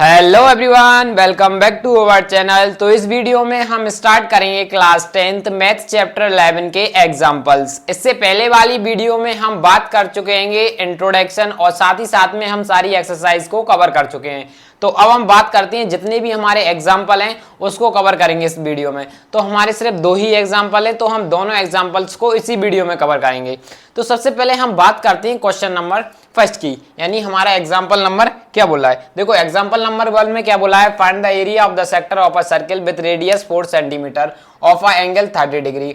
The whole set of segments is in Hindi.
Hello everyone, welcome back to our channel. तो इस वीडियो में हम स्टार्ट करेंगे क्लास 10th मैथ चैप्टर 11 के एग्जांपल्स। इससे पहले वाली वीडियो में हम बात कर चुके हैं इंट्रोडक्शन और साथ ही साथ में हम सारी एक्सरसाइज को कवर कर चुके हैं। तो अब हम बात करते हैं जितने भी हमारे एग्जाम्पल हैं उसको कवर करेंगे इस वीडियो में। तो हमारे सिर्फ दो ही एग्जाम्पल है, तो हम दोनों एग्जाम्पल्स को इसी वीडियो में कवर करेंगे। तो सबसे पहले हम बात करते हैं क्वेश्चन नंबर फर्स्ट की, यानी हमारा एग्जाम्पल नंबर क्या बोला है। देखो एग्जाम्पल नंबर 1 में क्या बोला है, find the area of the sector of a circle with radius 4 centimetre of a angle 30 degree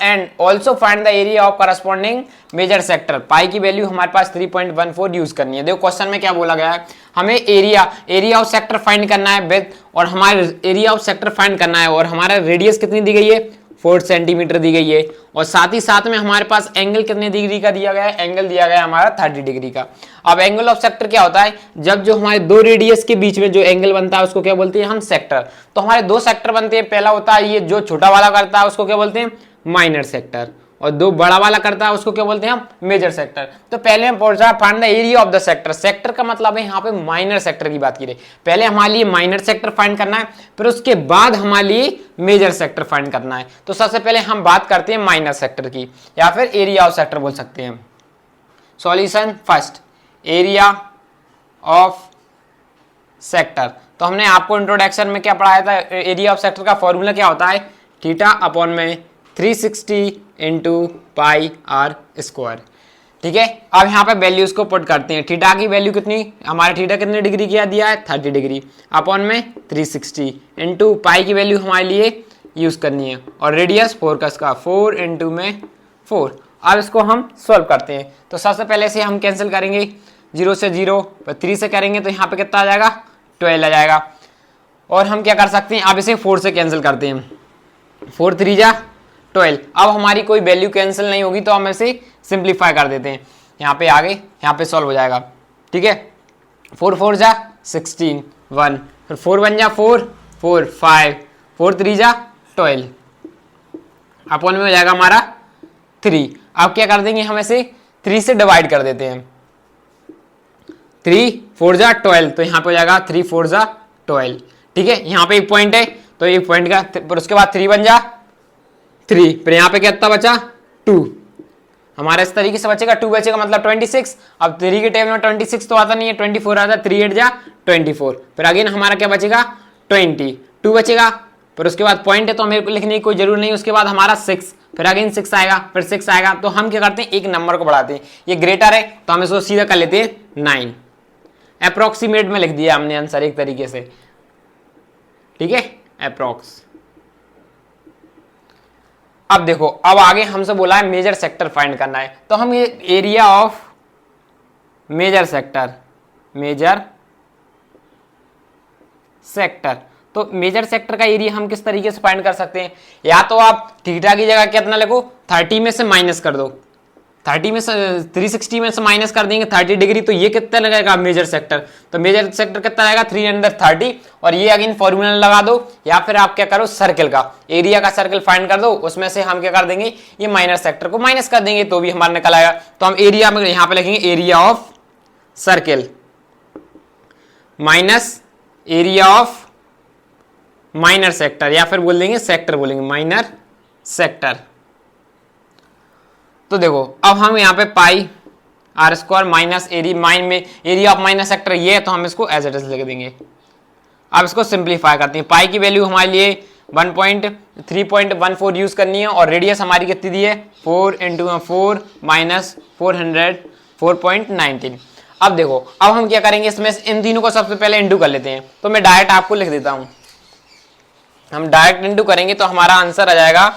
and also find the area of corresponding major sector. Pi की वैल्यू हमारे पास 3.14 यूज करनी है। देखो क्वेश्चन में क्या बोला गया है, हमें एरिया ऑफ सेक्टर फाइंड करना है विद, और हमारे एरिया ऑफ सेक्टर फाइंड करना है, और हमारा रेडियस कितनी दी गई है 4 सेंटीमीटर दी गई है, और साथ ही साथ में हमारे पास एंगल कितने डिग्री का दिया गया है, एंगल दिया गया है हमारा 30 डिग्री का। अब एंगल ऑफ सेक्टर क्या होता है, जब जो हमारे दो रेडियस के बीच में जो एंगल बनता है उसको क्या बोलते हैं हम, सेक्टर। तो हमारे दो सेक्टर बनते हैं, पहला होता है ये जो छोटा वाला करता है उसको क्या बोलते हैं माइनर सेक्टर, और दो बड़ा वाला करता है उसको क्या बोलते हैं हम मेजर सेक्टर। तो पहले हम पहुंचा find the area of the sector. Sector का मतलब है यहाँ पे माइनर सेक्टर की बात की रही। पहले हमारे लिए माइनर सेक्टर फाइंड करना है, फिर उसके बाद हमारे लिए मेजर सेक्टर फाइंड करना है। तो सबसे पहले हम बात करते हैं माइनर सेक्टर की, या फिर एरिया ऑफ सेक्टर बोल सकते हैं। Solution first, area of sector. तो हमने आपको इंट्रोडक्शन में क्या पढ़ाया था, एरिया ऑफ सेक्टर का फॉर्मूला क्या होता है, थीटा अपॉन में 360 इंटू पाई आर स्क्वायर। ठीक है, अब यहाँ पे वैल्यूज को पुट करते हैं। थीटा की वैल्यू कितनी, हमारे थीटा कितने डिग्री किया दिया है 30 डिग्री, अपॉन में 360 इंटू पाई की वैल्यू हमारे लिए यूज करनी है, और रेडियस 4 का 4 इंटू में 4। अब इसको हम सोल्व करते हैं। तो सबसे पहले से हम कैंसिल करेंगे, 0 से 0 पर 3 से करेंगे तो यहाँ पे कितना आ जाएगा 12 आ जाएगा। और हम क्या कर सकते हैं, अब इसे 4 से कैंसिल करते हैं, 4 3 जा 12। अब हमारी कोई वैल्यू कैंसिल नहीं होगी तो हम इसे सिंप्लीफाई कर देते हैं, यहाँ पे आगे यहाँ पे सॉल्व हो जाएगा। ठीक है, 4 4 जा 16 1, फिर 4 1 जा 4 4 5, 4 3 जा 12, अपॉन में हो जाएगा हमारा 3। अब क्या कर देंगे, हम इसे 3 से डिवाइड कर देते हैं, 3 4 जा 12, तो यहाँ पे हो जाएगा 3 4 जा 12। ठीक है, यहाँ पे एक पॉइंट है तो एक पॉइंट का, फिर उसके बाद 3 1 जा 3, फिर यहाँ पे कितना बचा 2, हमारा इस तरीके से बचेगा 2 बचेगा मतलब 26। अब 3 के टेबल में 26 तो आता नहीं है, 24 आता है, 3 8 जा 24, फिर अगेन हमारा क्या बचेगा 20, 2 बचेगा, फिर उसके बाद पॉइंट है तो हमें लिखने की कोई जरूर नहीं, उसके बाद हमारा 6, फिर अगेन 6 आएगा, फिर 6 आएगा। तो हम क्या करते हैं, एक नंबर को बढ़ाते हैं, ये ग्रेटर है तो हम इसको सीधा कर लेते हैं 9। अप्रोक्सीमेट में लिख दिया हमने आंसर एक तरीके से। ठीक है, अप्रोक्स। अब देखो, अब आगे हमसे बोला है मेजर सेक्टर फाइंड करना है, तो हम ये area of major sector, major sector, तो मेजर सेक्टर का एरिया हम किस तरीके से फाइंड कर सकते हैं, या तो आप थीटा की जगह कितना लिखो, 30 में से माइनस कर दो, 30 में से 360 में से माइनस कर देंगे 30 डिग्री, तो ये कितना लगेगा मेजर सेक्टर। तो मेजर सेक्टर कितना आएगा 330, और ये अगेन फॉर्मूला लगा दो, या फिर आप क्या करो सर्कल का एरिया का सर्कल फाइंड कर दो, उसमें से हम क्या कर देंगे ये माइनर सेक्टर को माइनस कर देंगे तो भी हमारा निकल आएगा। तो हम एरिया में यहां पे लिखेंगे area of circle minus area of minor sector, या फिर बोल देंगे सेक्टर बोलेंगे माइनर सेक्टर। तो देखो अब हम यहाँ पे pi R square minus area of minus sector ये है, तो हम इसको एज इट इज लिख देंगे। अब इसको सिंप्लीफाई करते हैं, पाई की वैल्यू हमारे लिए 3.14 यूज करनी है, और रेडियस हमारी कितनी दी है 4 इंटू 4 माइनस 400 4.19। अब देखो अब हम क्या करेंगे, इसमें इन तीनों को सबसे पहले इंटू कर लेते हैं। तो मैं डायरेक्ट आपको लिख देता हूं, हम डायरेक्ट इंटू करेंगे तो हमारा आंसर आ जाएगा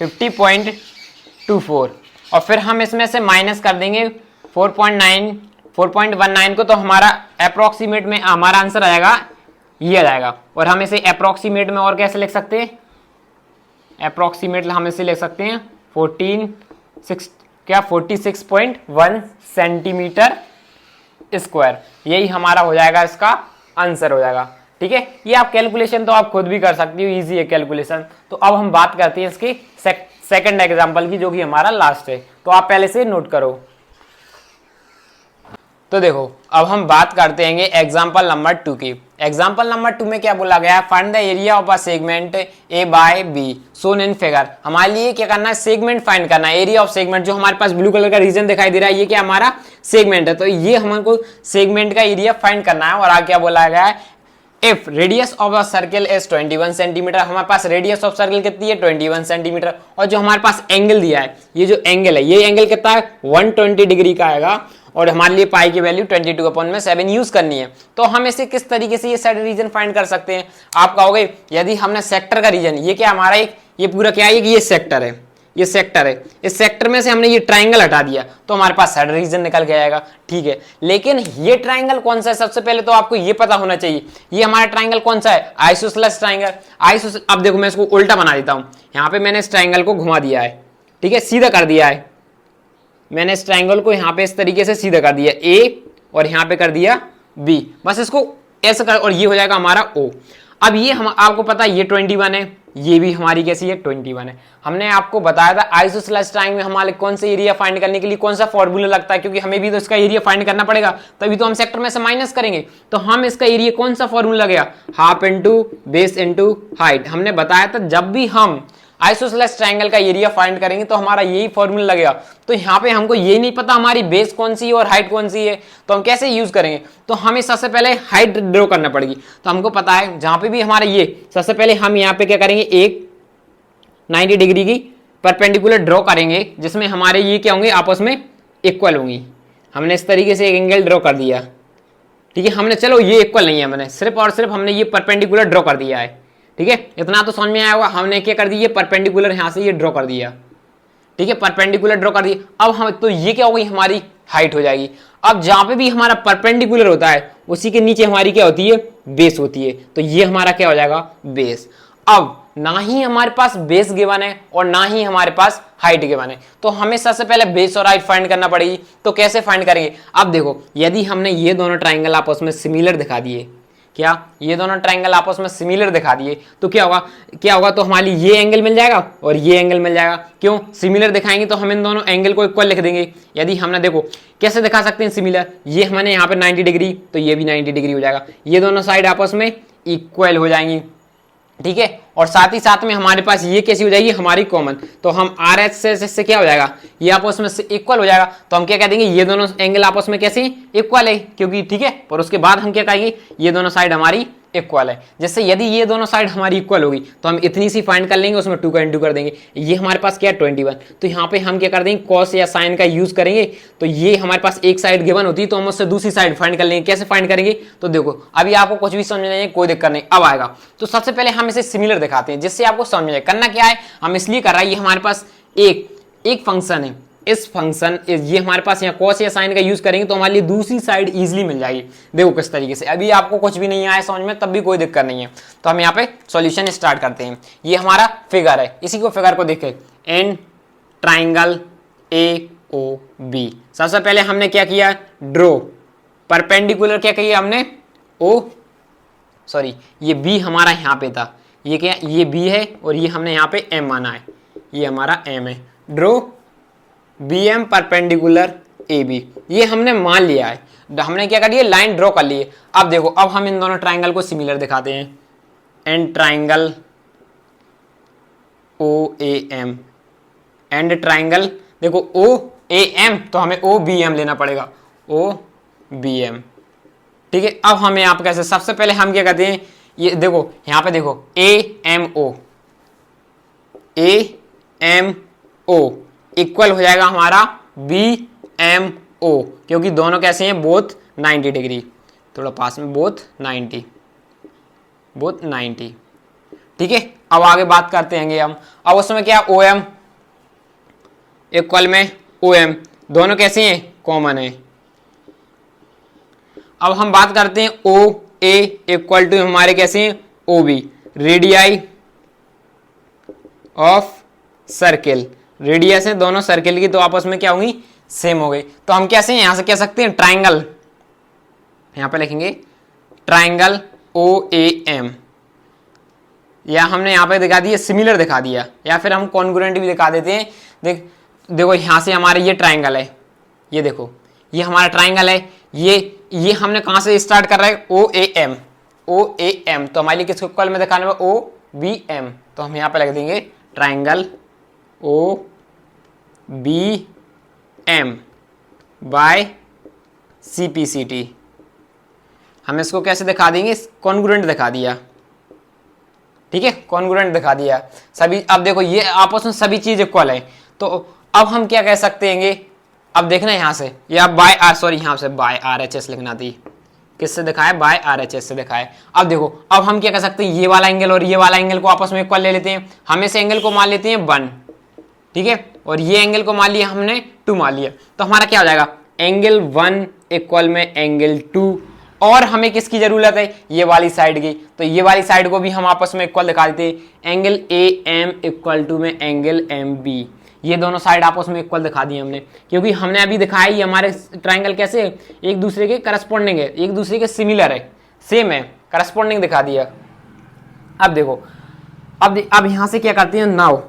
50.24, और फिर हम इसमें से माइनस कर देंगे 4.19 को, तो हमारा अप्रोक्सीमेट में हमारा आंसर आएगा ये आ जाएगा। और हम इसे अप्रोक्सीमेट में और कैसे लिख सकते हैं, अप्रोक्सीमेट हम इसे लिख सकते हैं 46.1 सेंटीमीटर स्क्वायर, यही हमारा हो जाएगा, इसका आंसर हो जाएगा। ठीक है, ये आप कैलकुलेशन तो आप खुद भी कर सकती हो, इजी है कैलकुलेशन। तो अब हम बात करते हैं इसकी सेकंड एग्जांपल की, जो कि हमारा लास्ट है। तो आप पहले से नोट करो। तो देखो अब हम बात करते हैं एग्जाम्पल नंबर 2 की। एग्जाम्पल नंबर 2 में क्या बोला गया है, find the area of a segment A by B shown in figure. हमारे लिए क्या करना है, सेगमेंट फाइंड करना है, एरिया ऑफ सेगमेंट। जो हमारे पास ब्लू कलर का रीजन दिखाई दे रहा है ये क्या हमारा सेगमेंट है, तो ये हमको सेगमेंट का एरिया फाइंड करना है। और आगे क्या बोला गया है, if radius of a circle is 21 centimetre, हमारे पास रेडियस ऑफ सर्कल कितनी है 21 सेंटीमीटर, और जो हमारे पास एंगल दिया है, ये जो एंगल है ये एंगल कितना है 120 डिग्री का आएगा, और हमारे लिए पाई की वैल्यू 22/7 यूज करनी है। तो हम इसे किस तरीके से ये साइड रीजन फाइंड कर सकते हैं, आप कहोगे यदि हमने सेक्टर का रीजन, ये क्या हमारा एक ये पूरा क्या है कि ये सेक्टर है, ये सेक्टर है, इस सेक्टर में से हमने ये ट्राइंगल हटा दिया तो हमारे पास साइड रीजन निकल के आएगा, ठीक है। लेकिन ये ट्राइंगल कौन सा है, सबसे पहले तो आपको ये पता होना चाहिए ये हमारा ट्राइंगल कौन सा है, आइसोसेलेस ट्राइंगल। अब देखो मैं इसको उल्टा बना देता हूं, यहां पे मैंने इस ट्राइंगल को घुमा दिया है, ठीक है, सीधा कर दिया है मैंने इस ट्राइंगल को, यहां पे इस तरीके से सीधा कर दिया ए, और यहां पे कर दिया बी, बस इसको ऐसे कर, और ये हो जाएगा हमारा ओ। अब ये हम आपको पता है ये 21 है, ये भी हमारी कैसी है 21 है। हमने आपको बताया था आइसोसेलेस ट्राइंगल में हमारे कौन से एरिया फाइंड करने के लिए कौन सा फॉर्मूला लगता है, क्योंकि हमें भी तो इसका एरिया फाइंड करना पड़ेगा, तभी तो हम सेक्टर में से माइनस करेंगे। तो हम इसका एरिया कौन सा फॉर्मूला लगेगा, half into base into height. हमने बताया था जब भी हम आइसोसेलेस ट्रायंगल का एरिया फाइंड करेंगे तो हमारा यही फॉर्मूला लगेगा। तो यहाँ पे हमको ये नहीं पता हमारी बेस कौन सी है और हाइट कौन सी है, तो हम कैसे यूज करेंगे, तो हमें सबसे पहले हाइट ड्रॉ करना पड़ेगी। तो हमको पता है जहां पे भी हमारा ये, सबसे पहले हम यहाँ पे क्या करेंगे, एक 90 डिग्री की परपेंडिकुलर ड्रॉ करेंगे जिसमें हमारे ये क्या होंगे, आपस में इक्वल होंगी। हमने इस तरीके से एक एंगल ड्रॉ कर दिया, ठीक है। हमने चलो ये इक्वल नहीं है, मैंने सिर्फ और सिर्फ हमने ये परपेंडिकुलर ड्रॉ कर दिया है, ठीक है। इतना तो समझ में आया होगा। हमने क्या कर दिया, परपेंडिकुलर यहां से ये ड्रॉ कर दिया, ठीक है, परपेंडिकुलर ड्रॉ कर दिया। अब हम तो ये क्या होगी, हमारी हाइट हो जाएगी। अब जहां पे भी हमारा परपेंडिकुलर होता है उसी के नीचे हमारी क्या होती है, बेस होती है। तो ये हमारा क्या हो जाएगा, बेस। अब ना ही हमारे पास बेस गिवन है और ना ही हमारे पास हाइट गिवन है, तो हमें सबसे पहले बेस और हाइट फाइंड करना पड़ेगी। तो कैसे फाइंड करेंगे, अब देखो यदि हमने ये दोनों ट्राइंगल आपस में सिमिलर दिखा दिए, क्या ये दोनों ट्राइंगल आपस में सिमिलर दिखा दिए, तो क्या होगा, क्या होगा, तो हमारी ये एंगल मिल जाएगा और ये एंगल मिल जाएगा। क्यों, सिमिलर दिखाएंगे तो हम इन दोनों एंगल को इक्वल लिख देंगे। यदि हमने देखो कैसे दिखा सकते हैं सिमिलर, ये हमने यहाँ पे 90 डिग्री तो ये भी 90 डिग्री हो जाएगा, ये दोनों साइड आपस में इक्वल हो जाएंगी, ठीक है। और साथ ही साथ में हमारे पास ये कैसी हो जाएगी, हमारी कॉमन, तो हम आर एच से क्या हो जाएगा, ये आपस में से इक्वल हो जाएगा। तो हम क्या कह देंगे, ये दोनों एंगल आपस में कैसे इक्वल है, क्योंकि ठीक है। और उसके बाद हम क्या कहेंगे, ये दोनों साइड हमारी इक्वल है। जैसे यदि ये दोनों साइड हमारी इक्वल होगी तो हम इतनी सी फाइंड कर लेंगे, उसमें 2 का इंटू कर देंगे। ये हमारे पास क्या है 21, तो यहाँ पे हम क्या कर देंगे, कॉस या साइन का यूज करेंगे। तो ये हमारे पास एक साइड गिवन होती है तो हम उससे दूसरी साइड फाइंड कर लेंगे। कैसे फाइंड करेंगे, तो देखो अभी आपको कुछ भी समझ नहीं है, कोई दिक्कत नहीं, अब आएगा। तो सबसे पहले हम इसे सिमिलर दिखाते हैं जिससे आपको समझ में आए। करना क्या है, हम इसलिए कर रहा है, ये हमारे पास एक फंक्शन है, इस फंक्शन ये हमारे पास यहाँ कॉस या साइन का यूज करेंगे तो हमारे लिए दूसरी साइड इजीली मिल जाएगी। देखो किस तरीके से, अभी आपको कुछ भी नहीं आया समझ में तब भी कोई दिक्कत नहीं है। तो हम यहाँ पे सॉल्यूशन स्टार्ट करते हैं। ये हमारा फिगर है, इसी को फिगर को देखें, an triangle A O B. सबसे पहले हमने क्या किया, ड्रॉ परपेंडिकुलर क्या किया हमने, ओ सॉरी ये बी हमारा यहाँ पे था, ये क्या, ये बी है और ये हमने यहाँ पे एम माना है, ये हमारा एम है। Draw B M perpendicular A B, ये हमने मान लिया है। हमने क्या कर दिया, लाइन ड्रॉ कर ली है। अब देखो, अब हम इन दोनों ट्राइंगल को सिमिलर दिखाते हैं। And triangle O A M, and triangle देखो ओ ए एम, तो हमें ओ बी एम लेना पड़ेगा, ओ बी एम, ठीक है। अब हमें यहाँ पे कैसे, सबसे पहले हम क्या करते हैं, ये देखो यहाँ पे देखो ए एम ओ इक्वल हो जाएगा हमारा बी एम ओ, क्योंकि दोनों कैसे हैं, बोथ 90 डिग्री, थोड़ा पास में, बोथ 90, ठीक है। अब आगे बात करते हैं हम, अब उसमें क्या, ओ एम इक्वल में ओ एम, दोनों कैसे हैं, कॉमन है। अब हम बात करते हैं ओ ए इक्वल टू हमारे कैसे हैं, O B, radii of circle, radius है दोनों सर्किल की तो आपस में क्या होंगी, सेम हो गई। तो हम कैसे यहां से कह सकते हैं, ट्राइंगल, यहां पे लिखेंगे ट्राइंगल ओ ए एम, या हमने यहां पे दिखा दिया सिमिलर दिखा दिया, या फिर हम कॉन्ग्रुएंट भी दिखा देते हैं। देखो यहां से हमारे ये ट्राइंगल है, ये देखो ये हमारा ट्राइंगल है, ये हमने कहां से स्टार्ट कर रहा है, OAM, तो हमारे लिए किसको इक्वल में दिखाने में, OBM, तो हम यहां पे लिख देंगे ट्राइंगल OBM बाय CPCT। हम इसको कैसे दिखा देंगे, कॉन्ग्रुएंट दिखा दिया, ठीक है, कॉन्ग्रुएंट दिखा दिया सभी। अब देखो ये आपस में सभी चीज इक्वल है, तो अब हम क्या कह सकते हैं, अब देखना यहां से, या बाय यहां से बाय RHS लिखना थी, किससे दिखाया, बाय RHS से दिखाया। अब देखो अब हम क्या कर सकते हैं, ये वाला एंगल और ये वाला एंगल को आपस में इक्वल ले लेते हैं, हम इस एंगल को मान लेते हैं 1, ठीक है, और ये एंगल को मान लिया हमने 2 मान लिया, तो हमारा क्या हो जाएगा, एंगल 1 इक्वल में एंगल 2, और हमें किसकी जरूरत है, ये वाली साइड की, तो ये वाली साइड को भी हम आपस में इक्वल दिखा देते हैं, एंगल AM इक्वल टू में एंगल MB, ये दोनों साइड आपस में इक्वल दिखा दी हमने, क्योंकि हमने अभी दिखाया ये हमारे ट्राइंगल कैसे एक दूसरे के करस्पॉन्डिंग है, एक दूसरे के सिमिलर है, सेम है, करस्पॉन्डिंग दिखा दिया। अब देखो अब यहां से क्या करते हैं, नाउ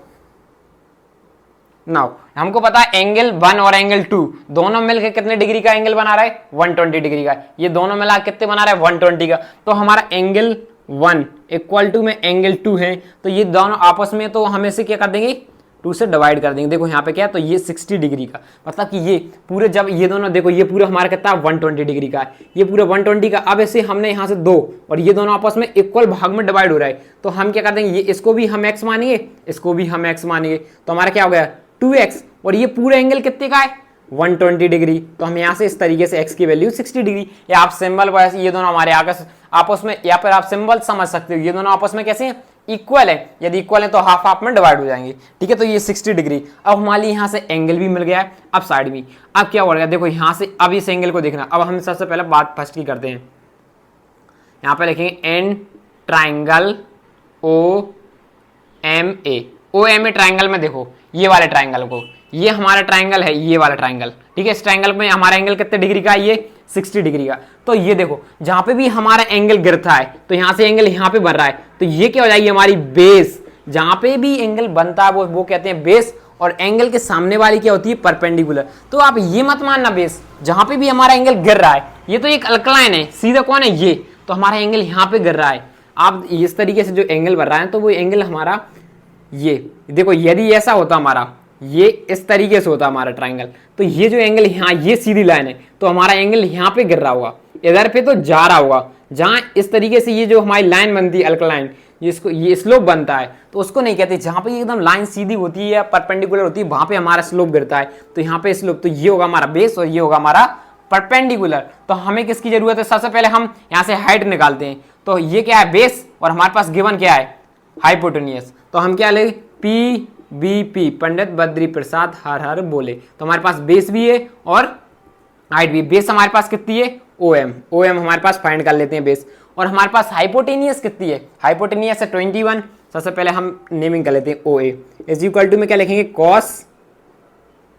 हमको पता है एंगल 1 और एंगल 2 दोनों मिलकर कितने डिग्री का एंगल बना रहा है, 120 डिग्री का, ये दोनों मिला कितने बना रहा है, 120 का, तो हमारा एंगल 1 इक्वल टू में एंगल 2 है, तो ये दोनों आपस में, तो हम इसे क्या कर देंगे, 2 से डिवाइड कर देंगे। देखो यहाँ पे क्या है, तो ये 60 डिग्री का, मतलब कि ये पूरे, जब ये दोनों देखो ये पूरा हमारा कितना 120 डिग्री का है, ये पूरा 120 का, अब ऐसे हमने यहाँ से 2 और ये दोनों आपस में इक्वल भाग में डिवाइड हो रहा है, तो हम क्या कर देंगे, ये इसको भी हम x मानेंगे, इसको भी हम x मानेंगे, तो हमारा क्या हो गया 2x, और ये पूरा एंगल कितने का है, 120 डिग्री, तो हम यहाँ से इस तरीके से x की वैल्यू 60 डिग्री, या आप सिंबल वैसे ये दोनों हमारे आपस में, या फिर आप सिंबल समझ सकते हो, ये दोनों आपस में कैसे हैं, इक्वल है, यदि इक्वल है तो हाफ हाफ में डिवाइड हो जाएंगे, ठीक है, तो ये 60 डिग्री। अब हमारे यहाँ से एंगल भी मिल गया है, अब साइड भी, अब क्या हो गया, देखो यहाँ से अब इस एंगल को देखना, अब हम सबसे पहले बात फर्स्ट की करते हैं, यहाँ पे लिखेंगे एन ट्राइंगल OMA ट्राइंगल में देखो ये वाले ट्राइंगल को, ये हमारा ट्राइंगल है, ये वाला ट्राइंगल, ठीक है, इस ट्राइंगल में हमारा एंगल कितने डिग्री का है, ये 60 डिग्री का, तो ये देखो जहां पे भी हमारा एंगल गिरता है तो यहां से एंगल यहां पे बन रहा है, तो ये क्या हो जाएगी हमारी बेस, जहां पे भी एंगल बनता है वो कहते हैं बेस, और एंगल के सामने वाली क्या होती है, परपेंडिकुलर। तो आप ये मत मानना बेस, जहां पे भी हमारा एंगल गिर रहा है, ये तो एक अल्कलाइन है, सीधा कौन है ये, तो हमारा एंगल यहाँ पे गिर रहा है, आप इस तरीके से जो एंगल बन रहा है, तो वो एंगल हमारा ये देखो, यदि ऐसा होता हमारा, ये इस तरीके से होता हमारा ट्राइंगल, तो ये जो एंगल यहाँ, ये सीधी लाइन है, तो हमारा एंगल यहाँ पे गिर रहा होगा, इधर पे तो जा रहा होगा, जहां इस तरीके से ये जो हमारी लाइन बनती है अल्कलाइन, जिसको ये स्लोप बनता है, तो उसको नहीं कहते, जहां पे एकदम लाइन सीधी होती है या परपेंडिकुलर होती है वहां पे हमारा स्लोप गिरता है, तो यहाँ पे स्लोप, तो ये होगा हमारा बेस और ये होगा हमारा परपेंडिकुलर। तो हमें किसकी जरूरत है, सबसे पहले हम यहाँ से हाइट निकालते हैं, तो ये क्या है, बेस, और हमारे पास गिवन क्या है, हाइपोटेनियस, तो हम क्या ले, PBP पंडित बद्री प्रसाद हर हर बोले, तो हमारे पास बेस भी है और हाइट भी, बेस हमारे पास कितनी है, OM हमारे पास फाइंड कर लेते हैं बेस, और हमारे पास हाइपोटेनियस कितनी है, हाइपोटेनियस है 21, सबसे पहले हम नेमिंग कर लेते हैं, OA इज इक्वल टू में क्या लिखेंगे, कॉस,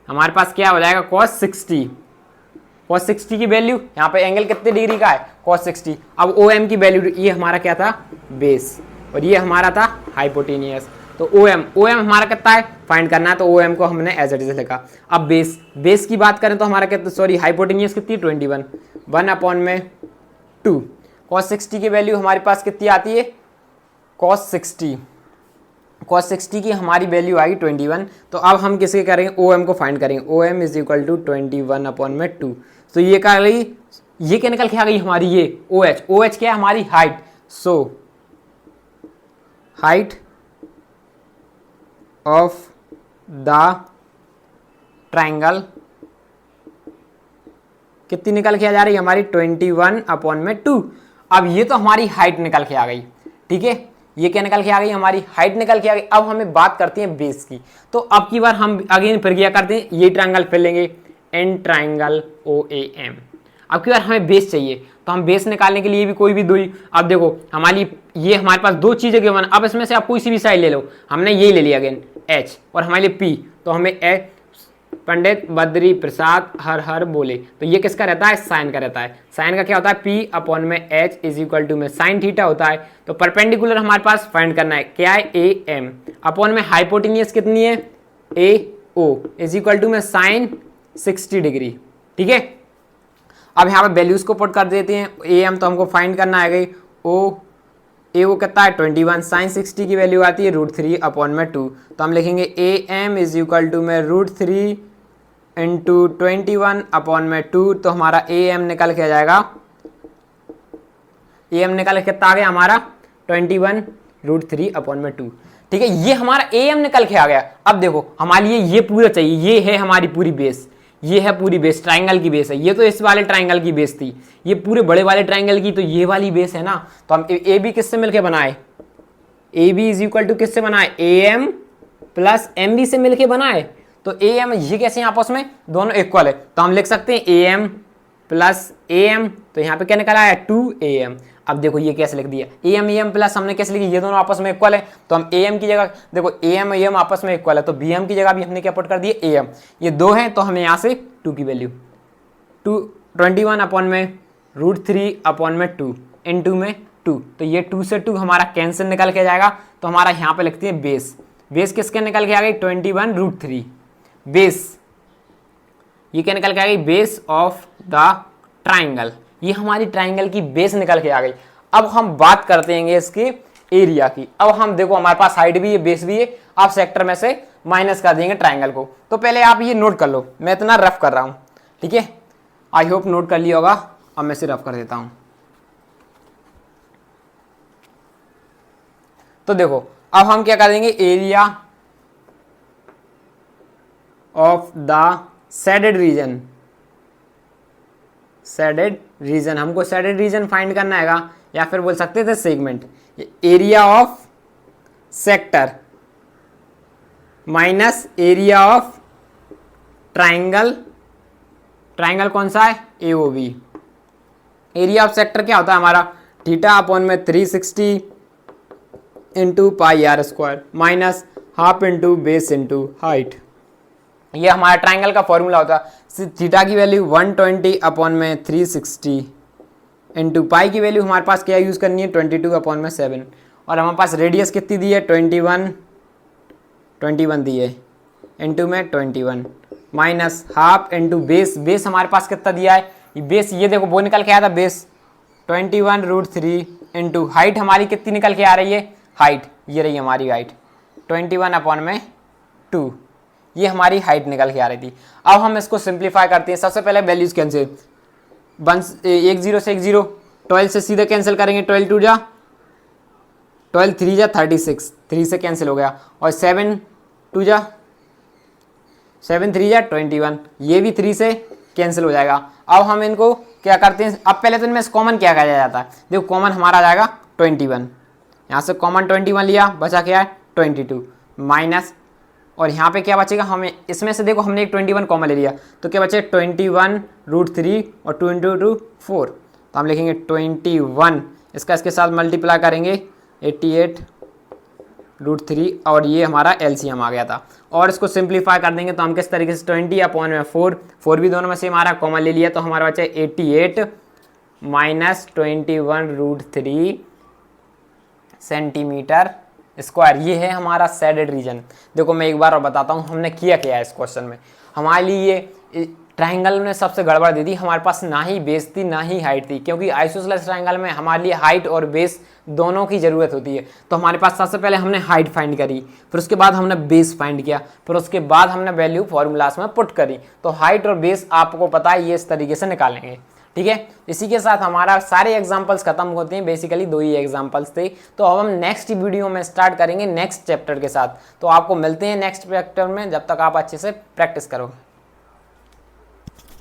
हमारे पास क्या हो जाएगा, कॉस 60 की वैल्यू, यहाँ पे एंगल कितने डिग्री का है, कॉस 60, अब OM की वैल्यू, ये हमारा क्या था, बेस, और ये हमारा था हाइपोटेनियस, तो OM हमारा कितना है, फाइंड करना है, तो OM को हमने एज इट इज लिखा। अब बेस की बात करें तो हमारा कितना, सॉरी हाइपोटेनियस कितनी, 21, 1/2, cos 60 की वैल्यू हमारे पास कितनी आती है, cos 60 की हमारी वैल्यू आएगी 21, तो अब हम किसके करेंगे, OM को फाइंड करेंगे, OM इज इक्वल टू 21/2, तो ये क्या गई, ये क्या निकल के आ गई हमारी, ये OH क्या है हमारी height, so height of the triangle कितनी निकल के आ जा रही है हमारी, 21/2। अब ये तो हमारी हाइट निकल के आ गई, ठीक है, ये क्या निकल के आ गई, हमारी हाइट निकल के आ गई। अब हमें बात करते हैं बेस की, तो अब की बार हम अगेन फिर क्या करते हैं, ये ट्राइंगल फिर लेंगे, एन ट्राइंगल OAM। अब की बार हमें बेस चाहिए, तो हम बेस निकालने के लिए भी कोई भी दूरी, अब देखो हमारी ये हमारे पास 2 चीजें गिवन, अब इसमें से आप कोई सी भी साइड ले लो, हमने ये ले लिया अगेन H, और हमारे लिए P, तो हमें पंडित बद्री प्रसाद हर हर बोले, तो ये किसका रहता है, साइन का रहता है, साइन का क्या होता है, P/H इज इक्वल टू में साइन थीटा होता है, तो परपेंडिकुलर हमारे पास फाइंड करना है, क्या है, AM अपॉन में हाइपोटेनियस कितनी है, AO इज इक्वल टू में साइन 60 डिग्री, ठीक है। अब यहाँ पे वैल्यूज को पुट कर देते हैं। ए एम तो हमको फाइंड करना है गई, ओ ए वो कितना है 21, साइन 60 की वैल्यू आती है √3 अपॉन में 2, तो हम लिखेंगे A M is equal to में √3 इंटू 21 अपॉन में 2, तो हमारा ए एम निकल के आ जाएगा, ए एम निकल के कितना आ गया हमारा 21 √3 अपॉन में 2। ठीक है, ये हमारा ए एम निकल के आ गया। अब देखो हमारे लिए ये पूरा चाहिए, ये है हमारी पूरी बेस, ये है पूरी बेस, ट्राइंगल की बेस है। ये तो इस वाले ट्राइंगल की बेस थी, ये पूरे बड़े वाले ट्राइंगल की तो ये वाली बेस है ना। तो हम ए बी किससे मिलके बनाए, A B is equal to किससे बनाए, A M plus M B से मिलके बनाए। तो ए एम ये कैसे हैं आपस में, दोनों इक्वल है, तो हम लिख सकते हैं A M plus A M, तो यहाँ पे क्या निकला है 2am। अब देखो ये कैसे लिख दिया, ए एम प्लस हमने कैसे लिखी, ये दोनों आपस में इक्वल है, तो हम ए एम की जगह देखो ए एम आपस में इक्वल है, तो बी एम की जगह भी हमने क्या पुट कर दिया ए एम, ये 2 है, तो हमें यहाँ से 2 की वैल्यू 21 अपॉन में √3 अपॉन में 2 इनटू में 2, तो ये 2 से 2 हमारा कैंसिल निकल के जाएगा। तो हमारा यहाँ पे लिखते हैं बेस, बेस किसके निकल के आ गई 21 √3, बेस ये क्या निकल के आ गई, बेस ऑफ द ट्राइंगल, ये हमारी ट्राइंगल की बेस निकल के आ गई। अब हम बात करते हैं इसके एरिया की। अब हम देखो हमारे पास हाइट भी है, बेस भी है, आप सेक्टर में से माइनस कर देंगे ट्राइंगल को। तो पहले आप ये नोट कर लो, मैं इतना रफ कर रहा हूं, ठीक है, आई होप नोट कर लिया होगा। अब मैं इसे रफ कर देता हूं। तो देखो अब हम क्या कर देंगे, area of the shaded region, shaded region, हमको शेडेड रीजन फाइंड करना हैगा, या फिर बोल सकते थे segment. Area of sector minus area of triangle, triangle कौन सा है AOB। एरिया ऑफ सेक्टर क्या होता है हमारा, थीटा अपॉन में 360 into πr² minus half into base into height. ये हमारा ट्राइंगल का फॉर्मूला होता है। थीटा की वैल्यू 120 अपॉन में 360 इंटू पाई की वैल्यू हमारे पास क्या यूज़ करनी है 22 अपॉन में 7, और हमारे पास रेडियस कितनी दी है 21 दी है इंटू में 21 minus half into base, base हमारे पास कितना दिया है, ये बेस ये देखो वो निकल के आया था बेस 21 √3 इंटू हाइट हमारी कितनी निकल के आ रही है, हाइट ये रही हमारी हाइट 21 अपॉन में 2, ये हमारी हाइट निकल के आ रही थी। अब हम इसको सिंप्लीफाई करते हैं। सबसे पहले वैल्यूज कैंसिल, 1 0 से 1 0, 12 से सीधे कैंसिल करेंगे, 12 2 जा 12 3 जा 36, 3 से कैंसिल हो गया, और 7 2 जा 7 3 जा 21, ये भी 3 से कैंसिल हो जाएगा। अब हम इनको क्या करते हैं, अब पहले तो इनमें कॉमन क्या किया जाता है, देखो कॉमन हमारा आ जाएगा 21, यहाँ से कॉमन 21 लिया, बचा क्या है 22 माइनस, और यहाँ पे क्या बचेगा, हमें इसमें से देखो हमने एक 21 कॉमन ले लिया, तो क्या बचे 21 √3 और 2 इंटू 2 4, तो हम लिखेंगे 21, इसका इसके साथ मल्टीप्लाई करेंगे 88 √3, और ये हमारा LCM आ गया था। और इसको सिंप्लीफाई कर देंगे तो हम किस तरीके से 20 अपॉन में 4 भी दोनों में से हमारा कॉमन ले लिया, तो हमारा बचा 88 माइनस 21 √3 सेंटीमीटर स्क्वायर। ये है हमारा शेडेड रीजन। देखो मैं एक बार और बताता हूँ हमने किया क्या है इस क्वेश्चन में। हमारे लिए ये ट्राइंगल में सबसे गड़बड़ दी थी, हमारे पास ना ही बेस थी ना ही हाइट थी, क्योंकि आइसोसेलेस ट्राइंगल में हमारे लिए हाइट और बेस दोनों की ज़रूरत होती है। तो हमारे पास सबसे पहले हमने हाइट फाइंड करी, फिर उसके बाद हमने बेस फाइंड किया, फिर उसके बाद हमने वैल्यू फॉर्मूलास में पुट करी। तो हाइट और बेस आपको पता है ये इस तरीके से निकालेंगे, ठीक है। इसी के साथ हमारा सारे एग्जाम्पल्स खत्म होते हैं, बेसिकली 2 ही एग्जाम्पल्स थे। तो अब हम नेक्स्ट वीडियो में स्टार्ट करेंगे नेक्स्ट चैप्टर के साथ। तो आपको मिलते हैं नेक्स्ट चैप्टर में, जब तक आप अच्छे से प्रैक्टिस करोगे।